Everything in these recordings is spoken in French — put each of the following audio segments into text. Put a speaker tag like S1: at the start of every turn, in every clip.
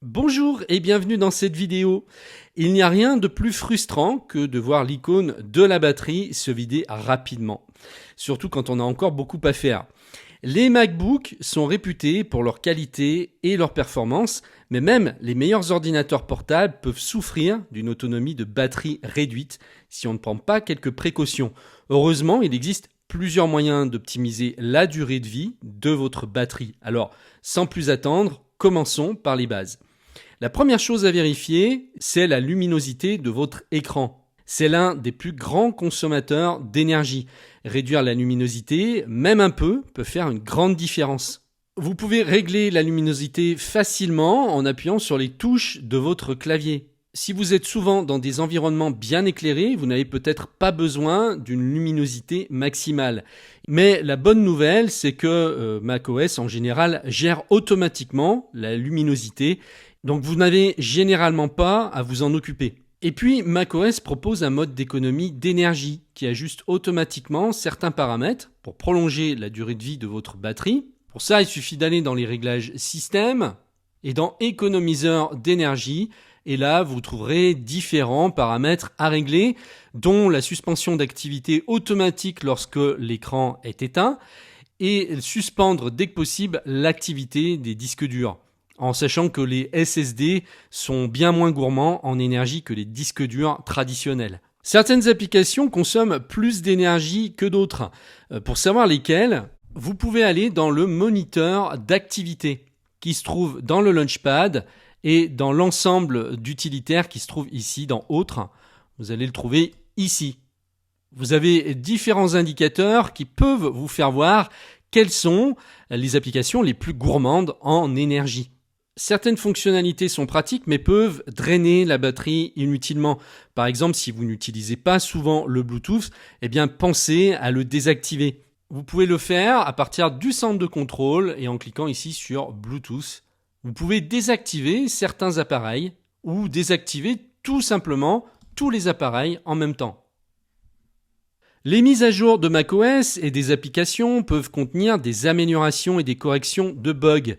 S1: Bonjour et bienvenue dans cette vidéo. Il n'y a rien de plus frustrant que de voir l'icône de la batterie se vider rapidement, surtout quand on a encore beaucoup à faire. Les MacBooks sont réputés pour leur qualité et leur performance, mais même les meilleurs ordinateurs portables peuvent souffrir d'une autonomie de batterie réduite si on ne prend pas quelques précautions. Heureusement, il existe plusieurs moyens d'optimiser la durée de vie de votre batterie. Alors, sans plus attendre, commençons par les bases. La première chose à vérifier, c'est la luminosité de votre écran. C'est l'un des plus grands consommateurs d'énergie. Réduire la luminosité, même un peu, peut faire une grande différence. Vous pouvez régler la luminosité facilement en appuyant sur les touches de votre clavier. Si vous êtes souvent dans des environnements bien éclairés, vous n'avez peut-être pas besoin d'une luminosité maximale. Mais la bonne nouvelle, c'est que macOS en général gère automatiquement la luminosité. Donc vous n'avez généralement pas à vous en occuper. Et puis macOS propose un mode d'économie d'énergie qui ajuste automatiquement certains paramètres pour prolonger la durée de vie de votre batterie. Pour ça, il suffit d'aller dans les réglages système et dans économiseur d'énergie. Et là, vous trouverez différents paramètres à régler, dont la suspension d'activité automatique lorsque l'écran est éteint et suspendre dès que possible l'activité des disques durs, en sachant que les SSD sont bien moins gourmands en énergie que les disques durs traditionnels. Certaines applications consomment plus d'énergie que d'autres. Pour savoir lesquelles, vous pouvez aller dans le moniteur d'activité qui se trouve dans le Launchpad et dans l'ensemble d'utilitaires qui se trouve ici dans Autres. Vous allez le trouver ici. Vous avez différents indicateurs qui peuvent vous faire voir quelles sont les applications les plus gourmandes en énergie. Certaines fonctionnalités sont pratiques mais peuvent drainer la batterie inutilement. Par exemple, si vous n'utilisez pas souvent le Bluetooth, pensez à le désactiver. Vous pouvez le faire à partir du centre de contrôle et en cliquant ici sur Bluetooth. Vous pouvez désactiver certains appareils ou désactiver tout simplement tous les appareils en même temps. Les mises à jour de macOS et des applications peuvent contenir des améliorations et des corrections de bugs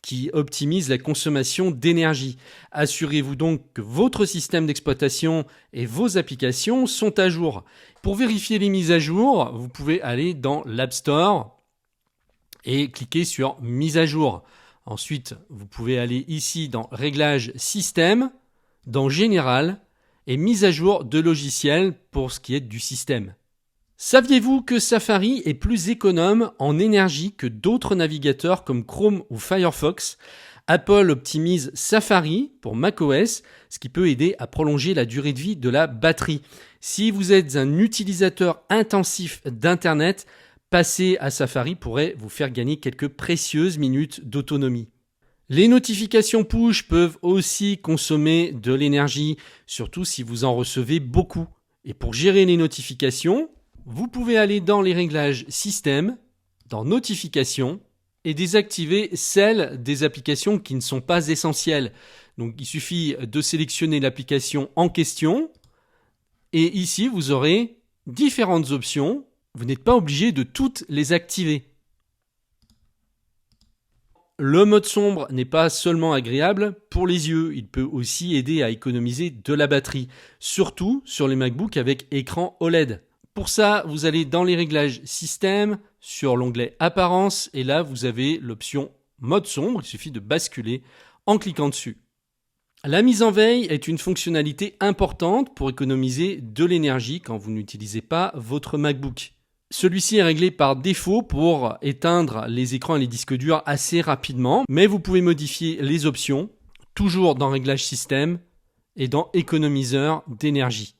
S1: qui optimisent la consommation d'énergie. Assurez-vous donc que votre système d'exploitation et vos applications sont à jour. Pour vérifier les mises à jour, vous pouvez aller dans l'App Store et cliquer sur Mise à jour. Ensuite, vous pouvez aller ici dans Réglages système, dans Général et Mise à jour de logiciels pour ce qui est du système. Saviez-vous que Safari est plus économe en énergie que d'autres navigateurs comme Chrome ou Firefox ? Apple optimise Safari pour macOS, ce qui peut aider à prolonger la durée de vie de la batterie. Si vous êtes un utilisateur intensif d'Internet, passer à Safari pourrait vous faire gagner quelques précieuses minutes d'autonomie. Les notifications push peuvent aussi consommer de l'énergie, surtout si vous en recevez beaucoup. Et pour gérer les notifications, vous pouvez aller dans les réglages système, dans notifications et désactiver celles des applications qui ne sont pas essentielles. Donc il suffit de sélectionner l'application en question et ici vous aurez différentes options. Vous n'êtes pas obligé de toutes les activer. Le mode sombre n'est pas seulement agréable pour les yeux, il peut aussi aider à économiser de la batterie, surtout sur les MacBooks avec écran OLED. Pour ça, vous allez dans les réglages système, sur l'onglet apparence, et là vous avez l'option mode sombre, il suffit de basculer en cliquant dessus. La mise en veille est une fonctionnalité importante pour économiser de l'énergie quand vous n'utilisez pas votre MacBook. Celui-ci est réglé par défaut pour éteindre les écrans et les disques durs assez rapidement, mais vous pouvez modifier les options, toujours dans Réglages système et dans Économiseur d'énergie.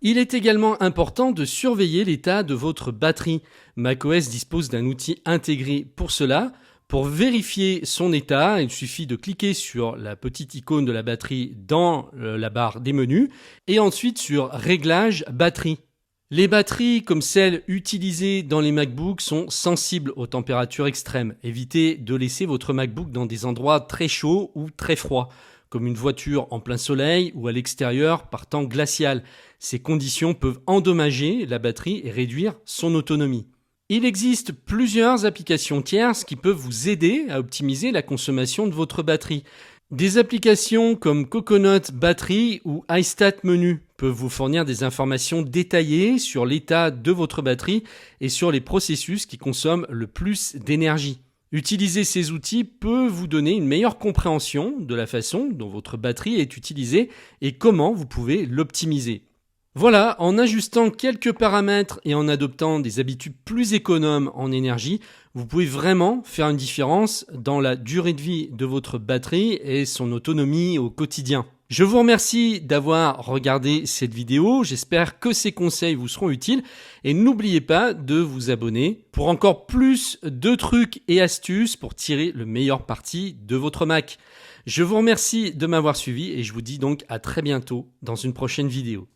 S1: Il est également important de surveiller l'état de votre batterie. macOS dispose d'un outil intégré pour cela. Pour vérifier son état, il suffit de cliquer sur la petite icône de la batterie dans la barre des menus et ensuite sur Réglages batterie. Les batteries, comme celles utilisées dans les MacBooks, sont sensibles aux températures extrêmes. Évitez de laisser votre MacBook dans des endroits très chauds ou très froids, comme une voiture en plein soleil ou à l'extérieur par temps glacial. Ces conditions peuvent endommager la batterie et réduire son autonomie. Il existe plusieurs applications tierces qui peuvent vous aider à optimiser la consommation de votre batterie. Des applications comme Coconut Battery ou iStat Menu peuvent vous fournir des informations détaillées sur l'état de votre batterie et sur les processus qui consomment le plus d'énergie. Utiliser ces outils peut vous donner une meilleure compréhension de la façon dont votre batterie est utilisée et comment vous pouvez l'optimiser. Voilà, en ajustant quelques paramètres et en adoptant des habitudes plus économes en énergie, vous pouvez vraiment faire une différence dans la durée de vie de votre batterie et son autonomie au quotidien. Je vous remercie d'avoir regardé cette vidéo, j'espère que ces conseils vous seront utiles et n'oubliez pas de vous abonner pour encore plus de trucs et astuces pour tirer le meilleur parti de votre Mac. Je vous remercie de m'avoir suivi et je vous dis donc à très bientôt dans une prochaine vidéo.